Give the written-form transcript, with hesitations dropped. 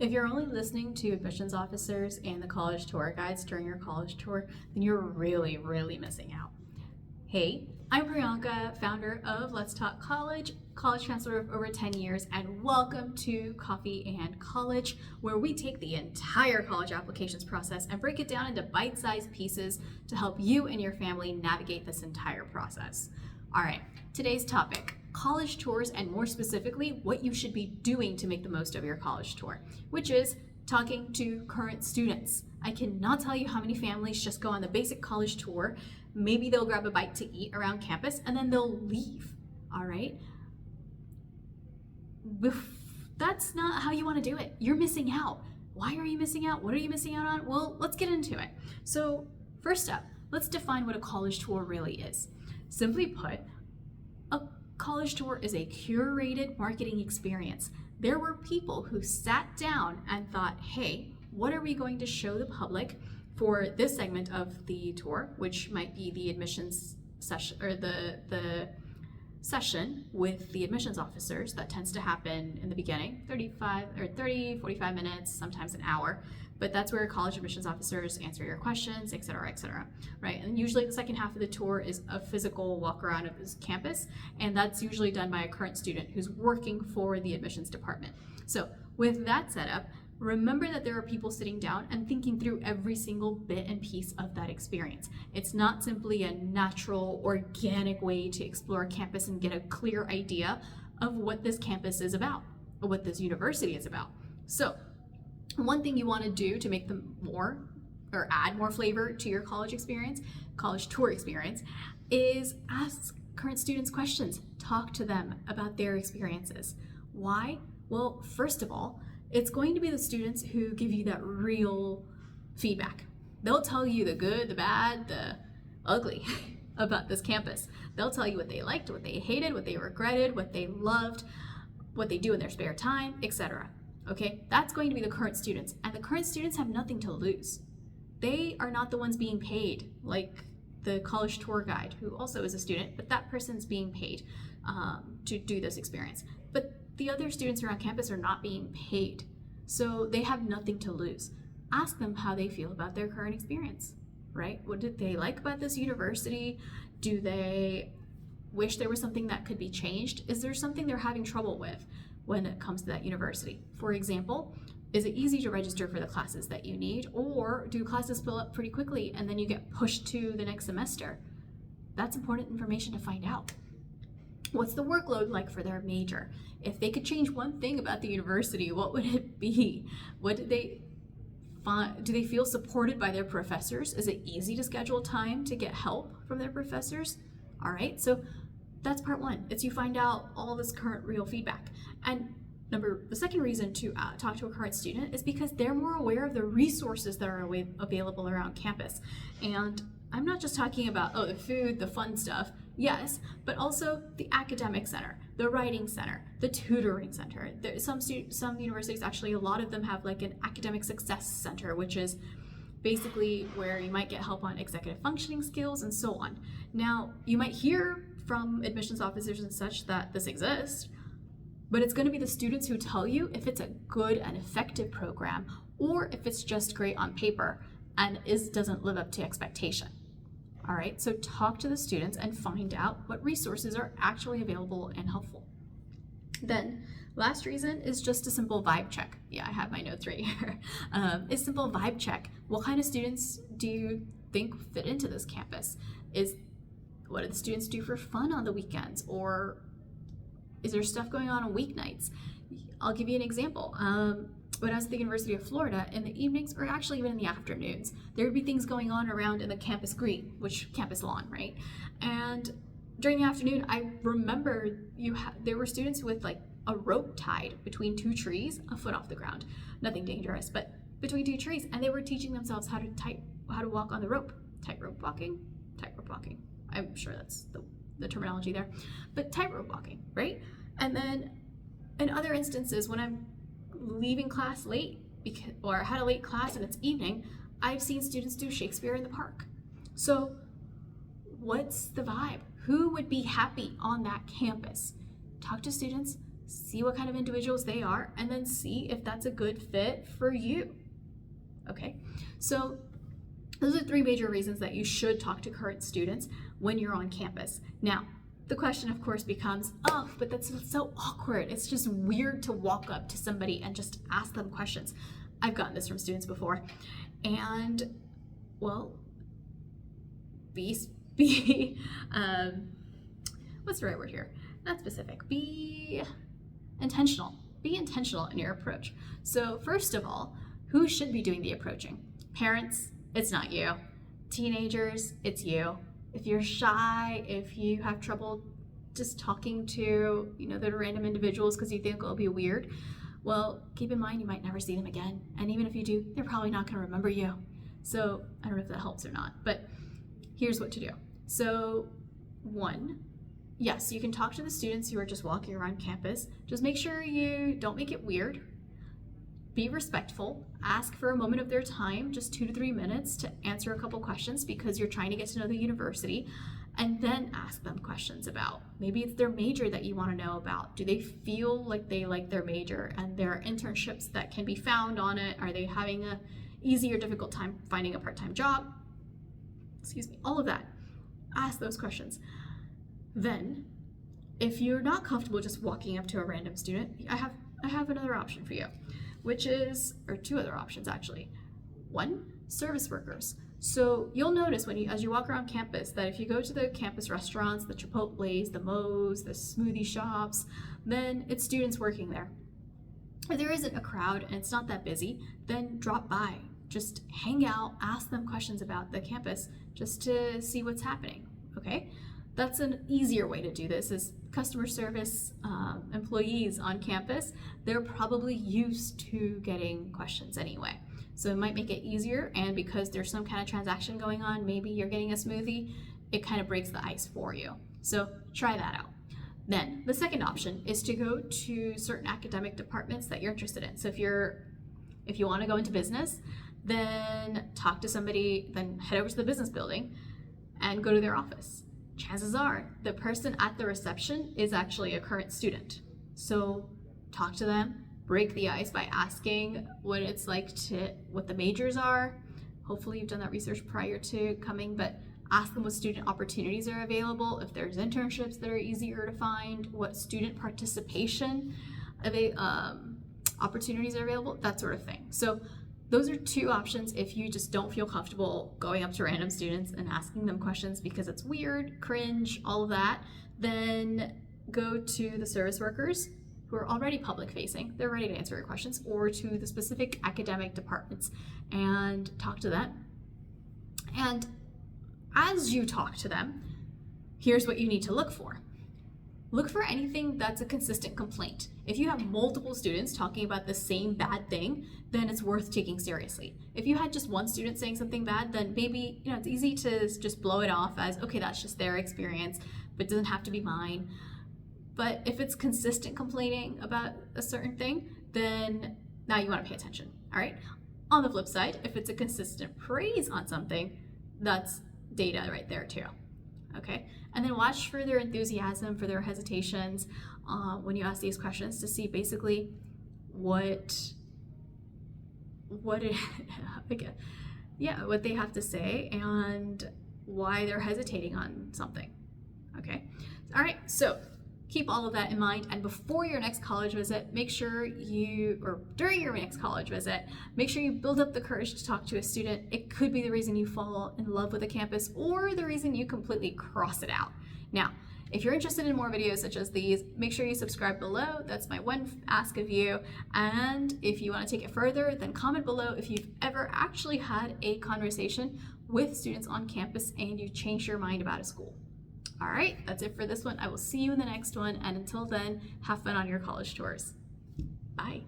If you're only listening to admissions officers and the college tour guides during your college tour, then you're really, really missing out. Hey, I'm Priyanka, founder of Let's Talk College, college counselor of over 10 years, and welcome to Coffee and College, where we take the entire college applications process and break it down into bite-sized pieces to help you and your family navigate this entire process. All right, today's topic, college tours, and more specifically, what you should be doing to make the most of your college tour, which is talking to current students. I cannot tell you how many families just go on the basic college tour. Maybe they'll grab a bite to eat around campus and then they'll leave, all right? That's not how you want to do it. You're missing out. Why are you missing out? What are you missing out on? Well, let's get into it. So first up, let's define what a college tour really is. Simply put, a college tour is a curated marketing experience. There were people who sat down and thought, hey, what are we going to show the public for this segment of the tour, which might be the admissions session or the session with the admissions officers. That tends to happen in the beginning, 45 minutes, sometimes an hour. But that's where college admissions officers answer your questions, et cetera, right? And usually the second half of the tour is a physical walk around of this campus, and that's usually done by a current student who's working for the admissions department. So with that setup, remember that there are people sitting down and thinking through every single bit and piece of that experience. It's not simply a natural, organic way to explore campus and get a clear idea of what this campus is about, or what this university is about. So one thing you want to do to make them more or add more flavor to your college experience, college tour experience, is ask current students questions. Talk to them about their experiences. Why? Well, first of all, it's going to be the students who give you that real feedback. They'll tell you the good, the bad, the ugly about this campus. They'll tell you what they liked, what they hated, what they regretted, what they loved, what they do in their spare time, etc. Okay, that's going to be the current students, and the current students have nothing to lose. They are not the ones being paid, like the college tour guide, who also is a student, but that person's being paid to do this experience. But the other students around campus are not being paid, so they have nothing to lose. Ask them how they feel about their current experience, right? What did they like about this university? Do they wish there was something that could be changed? Is there something they're having trouble with when it comes to that university? For example, is it easy to register for the classes that you need, or do classes fill up pretty quickly and then you get pushed to the next semester? That's important information to find out. What's the workload like for their major? If they could change one thing about the university, what would it be? What did they find? Do they feel supported by their professors? Is it easy to schedule time to get help from their professors? All right, so that's part one. It's you find out all this current real feedback. And the second reason to talk to a current student is because they're more aware of the resources that are available around campus. And I'm not just talking about, the food, the fun stuff, yes, but also the academic center, the writing center, the tutoring center. Some universities, actually, a lot of them have like an academic success center, which is basically where you might get help on executive functioning skills and so on. Now, you might hear from admissions officers and such that this exists, but it's going to be the students who tell you if it's a good and effective program or if it's just great on paper and doesn't live up to expectation. All right, so talk to the students and find out what resources are actually available and helpful. Then, last reason is just a simple vibe check. Yeah, I have my notes right here. A simple vibe check. What kind of students do you think fit into this campus? What do the students do for fun on the weekends? Or is there stuff going on weeknights? I'll give you an example. When I was at the University of Florida, in the evenings, or actually even in the afternoons, there would be things going on around in the campus green, which campus lawn, right? And during the afternoon, I remember there were students with like a rope tied between two trees, a foot off the ground. Nothing dangerous, but between two trees, and they were teaching themselves how to walk on the rope. Tightrope walking. I'm sure that's the terminology there, but tightrope walking, right? And then in other instances, when I'm leaving class late or had a late class and it's evening, I've seen students do Shakespeare in the park. So what's the vibe? Who would be happy on that campus? Talk to students, see what kind of individuals they are, and then see if that's a good fit for you. Okay, so those are 3 major reasons that you should talk to current students when you're on campus. Now, the question of course becomes, oh, but that's so awkward. It's just weird to walk up to somebody and just ask them questions. I've gotten this from students before. And well, what's the right word here? Not specific. Be intentional. Be intentional in your approach. So first of all, who should be doing the approaching? Parents, it's not you. Teenagers, it's you. If you're shy, if you have trouble just talking to, the random individuals because you think it'll be weird, well, keep in mind you might never see them again. And even if you do, they're probably not going to remember you. So I don't know if that helps or not, but here's what to do. So 1, yes, you can talk to the students who are just walking around campus. Just make sure you don't make it weird. Be respectful. Ask for a moment of their time, just 2 to 3 minutes, to answer a couple questions because you're trying to get to know the university, and then ask them questions about, maybe it's their major that you want to know about. Do they feel like they like their major, and there are internships that can be found on it? Are they having a easy or difficult time finding a part-time job? All of that. Ask those questions. Then, if you're not comfortable just walking up to a random student, I have another option for you, which is, or 2 other options actually. 1, service workers. So you'll notice as you walk around campus that if you go to the campus restaurants, the Chipotles, the Moe's, the smoothie shops, then it's students working there. If there isn't a crowd and it's not that busy, then drop by. Just hang out, ask them questions about the campus just to see what's happening, okay? That's an easier way to do this. Is customer service employees on campus, they're probably used to getting questions anyway. So it might make it easier, and because there's some kind of transaction going on, maybe you're getting a smoothie, it kind of breaks the ice for you. So try that out. Then the second option is to go to certain academic departments that you're interested in. So if you want to go into business, then talk to somebody, then head over to the business building and go to their office. Chances are the person at the reception is actually a current student. So talk to them, break the ice by asking what it's like what the majors are. Hopefully you've done that research prior to coming, but ask them what student opportunities are available, if there's internships that are easier to find, what student participation opportunities are available, that sort of thing. So those are 2 options if you just don't feel comfortable going up to random students and asking them questions because it's weird, cringe, all of that. Then go to the service workers who are already public facing, they're ready to answer your questions, or to the specific academic departments and talk to them. And as you talk to them, here's what you need to look for. Look for anything that's a consistent complaint. If you have multiple students talking about the same bad thing, then it's worth taking seriously. If you had just one student saying something bad, then maybe, it's easy to just blow it off as, okay, that's just their experience, but it doesn't have to be mine. But if it's consistent complaining about a certain thing, then now you want to pay attention, all right? On the flip side, if it's a consistent praise on something, that's data right there too. Okay, and then watch for their enthusiasm, for their hesitations when you ask these questions to see basically what they have to say and why they're hesitating on something. Okay, all right, so keep all of that in mind, and before your next college visit, during your next college visit, make sure you build up the courage to talk to a student. It could be the reason you fall in love with a campus or the reason you completely cross it out. Now, if you're interested in more videos such as these, make sure you subscribe below. That's my one ask of you. And if you want to take it further, then comment below if you've ever actually had a conversation with students on campus and you changed your mind about a school. All right, that's it for this one. I will see you in the next one. And until then, have fun on your college tours. Bye.